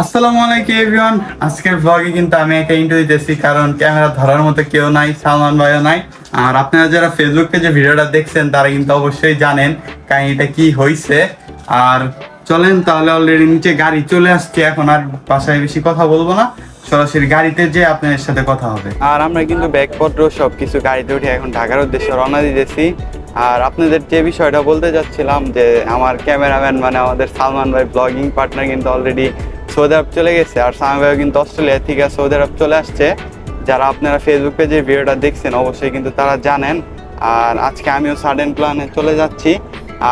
আসসালামু আলাইকুম এভরিওয়ান। আজকের ব্লগে কিন্তু আমি একটা ইন্টারভিউ দিতেছি, কারণ ক্যামেরা ধরার মতো কেউ নাই, সালমান ভাইও নাই। আর আপনারা যারা ফেসবুক পেজে ভিডিওটা দেখছেন তারা কিন্তু অবশ্যই জানেন কাহিনীটা কি হয়েছে। আর চলেন তাহলে, অলরেডি নিচে গাড়ি চলে আসছে। এখন আর বাসায় বেশি কথা বলবো না, সরাসরি গাড়িতে যে আপনাদের সাথে কথা হবে। আর আমরা কিন্তু ব্যাগপত্র সবকিছু গাড়িতে উঠে এখন ঢাকার উদ্দেশ্যে রওনা দিতেছি। আর আপনাদের যে বিষয়টা বলতে যাচ্ছিলাম, যে আমার ক্যামেরাম্যান মানে আমাদের সালমান ভাই ব্লগিং পার্টনার কিন্তু অলরেডি সৌদি আরব চলে গেছে, আর সালমান ভাইও কিন্তু অস্ট্রেলিয়া থেকে সৌদি আরব চলে আসছে। যারা আপনারা ফেসবুক পেজে ভিডিওটা দেখছেন অবশ্যই কিন্তু তারা জানেন। আর আজকে আমিও সাডেন প্ল্যানে চলে যাচ্ছি,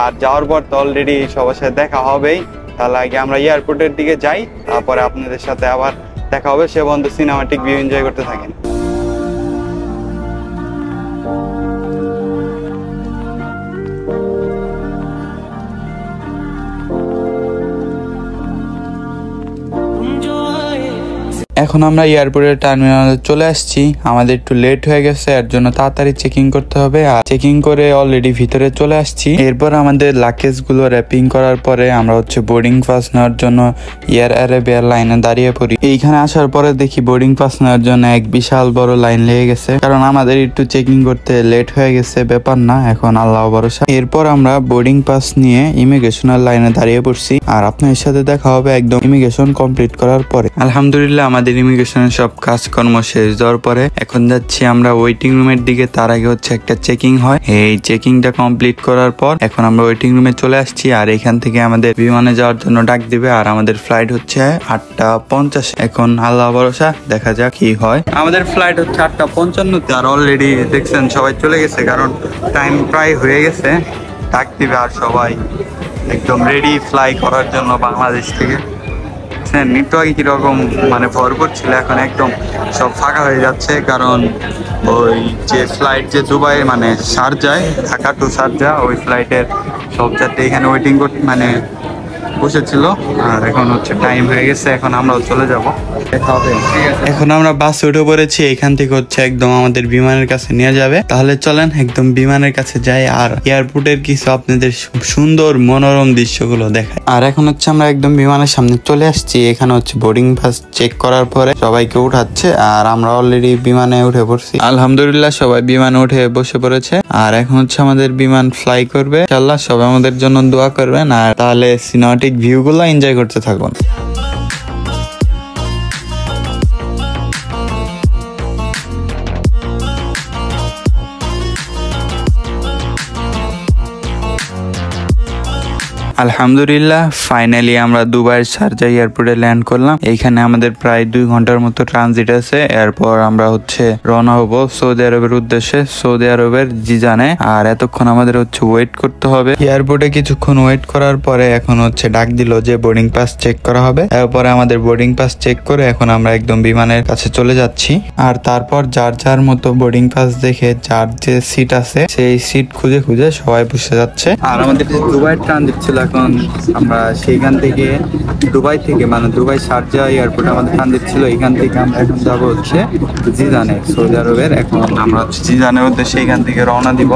আর যাওয়ার পর তো অলরেডি সবার সাথে দেখা হবেই। তাহলে আগে আমরা এয়ারপোর্টের দিকে যাই, তারপরে আপনাদের সাথে আবার দেখা হবে। সে বন্ধু সিনেমাটিক ভিউ এনজয় করতে থাকেন। এখন আমরা এয়ারপোর্টের টার্মিনালে চলে আসছি। আমাদের একটু লেট হয়ে গেছে, এর জন্য তাড়াতাড়ি চেকিং করতে হবে। আর চেকিং করে অলরেডি ভিতরে চলে আসছি। এরপর আমাদের লাগেজ গুলো র্যাপিং করার পরে আমরা বোর্ডিং পাস নেওয়ার জন্য এয়ার আরাবিয়ার লাইনে দাঁড়িয়ে পড়ি। এইখানে আসার পরে দেখি বোর্ডিং পাস নেওয়ার জন্য এক বিশাল বড় লাইন লেগে গেছে, কারণ আমাদের একটু চেকিং করতে লেট হয়ে গেছে। ব্যাপার না, এখন আল্লাহ ভরসা। এরপর আমরা বোর্ডিং পাস নিয়ে ইমিগ্রেশনের লাইনে দাঁড়িয়ে পড়ছি। আর আপনার সাথে দেখা হবে একদম ইমিগ্রেশন কমপ্লিট করার পরে। আলহামদুলিল্লাহ আমাদের ইমিগ্রেশনের সব কাজকর্ম শেষ দেওয়ার পরে এখন যাচ্ছি আমরা ওয়েটিং রুমের দিকে। তার আগে একটা চেকিং হয়। এই চেকিংটা কমপ্লিট করার পর এখন আমরা ওয়েটিং রুমে চলে আসছি। আর এখান থেকে আমাদের বিমানে যাওয়ার জন্য ডাক দিবে। আর আমাদের ফ্লাইট হচ্ছে 8:50। এখন আল্লাহ ভরসা, দেখা যাক কি হয়। আমাদের ফ্লাইট হচ্ছে 8:55। আর অলরেডি দেখছেন সবাই চলে গেছে, কারণ টাইম প্রায় হয়ে গেছে। ডাক দিবে আর সবাই একদম রেডি ফ্লাই করার জন্য বাংলাদেশ থেকে। একটু আগে কিরকম মানে ভরপুর ছিল, এখন একদম সব ফাঁকা হয়ে যাচ্ছে, কারণ ওই যে ফ্লাইট যে দুবাই মানে শারজায়, ঢাকা টু শারজা, ওই ফ্লাইটের সব যাত্রী এখানে ওয়েটিং করতে মানে বসেছিল। আর এখন টাইম হয়ে গেছে, এখন আমরাও চলে যাব। এখন আমরা বাসে উঠে পড়েছি। এখান থেকে একদম আমাদের বিমানের কাছে নিয়ে যাবে। তাহলে চলেন একদম বিমানের কাছে যাই, আর এয়ারপোর্টের কিছু আপনাদের সুন্দর মনোরম দৃশ্যগুলো দেখাই। আর এখন আমরা একদম বিমানের সামনে চলে আসছি। এখানে বোর্ডিং পাস চেক করার পরে সবাইকে উঠাচ্ছে, আর আমরা অলরেডি বিমানে উঠে পড়ছি। আলহামদুলিল্লাহ সবাই বিমানে উঠে বসে পড়েছে। আর এখন আমাদের বিমান ফ্লাই করবে। ইনশাআল্লাহ সবাই আমাদের জন্য দোয়া করবেন, আর তাহলে সিনেমাটিক ভিউ গুলো এনজয় করতে থাকুন। আলহামদুলিল্লাহ ফাইনালি আমরা দুবাইয়ের শারজা এয়ারপোর্টে ল্যান্ড করলাম। এইখানে আমাদের প্রায় 2 ঘন্টার মতো ট্রানজিট আছে। এরপর আমরা রওনা হবো সৌদি আরবের উদ্দেশ্যে, সৌদি আরবের জিজানে। আর এতক্ষণ আমাদের ওয়েট করতে হবে এয়ারপোর্টে। কিছুক্ষণ ওয়েট করার পরে এখন ডাক দিল যে বোর্ডিং পাস চেক করা হবে। এরপরে আমাদের বোর্ডিং পাস চেক করে এখন আমরা একদম বিমানের কাছে চলে যাচ্ছি। আর তারপর যার যার মতো বোর্ডিং পাস দেখে যার যে সিট আছে সেই সিট খুঁজে খুঁজে সবাই বসে যাচ্ছে। আর আমাদের যে দুবাইয়ের ট্রানজিট ছিল, এখন আমরা সেইখান থেকে দুবাই থেকে মানে দুবাই শারজা এয়ারপোর্টে আমাদের ট্রানজিট ছিল। এখান থেকে আমরা এখন যাবো জিজানে, সৌদি আরবের। এখন আমরা জিজানের উদ্দেশ্যে এখান থেকে রওনা দিব।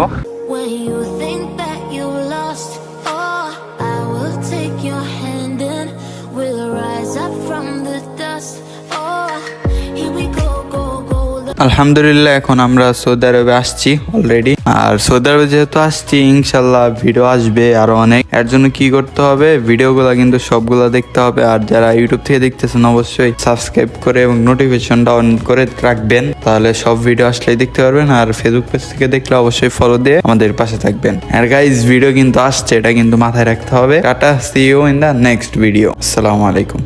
আলহামদুলিল্লাহ এখন আমরা সৌদি আরবে আসছি অলরেডি। আর সৌদি আরবে যেহেতু আসছি, ইনশাল্লাহ ভিডিও আসবে আরো অনেক। এর জন্য কি করতে হবে, ভিডিওগুলো কিন্তু সবগুলো দেখতে হবে। আর যারা ইউটিউব থেকে দেখতেছেন অবশ্যই সাবস্ক্রাইব করে এবং নোটিফিকেশনটা অন করে রাখবেন, তাহলে সব ভিডিও আসলেই দেখতে পারবেন। আর ফেসবুক পেজ থেকে দেখলে অবশ্যই ফলো দিয়ে আমাদের পাশে থাকবেন। আর গাইজ ভিডিও কিন্তু আসছে, এটা কিন্তু মাথায় রাখতে হবে। Tata, see you in the next video. আসসালামু আলাইকুম।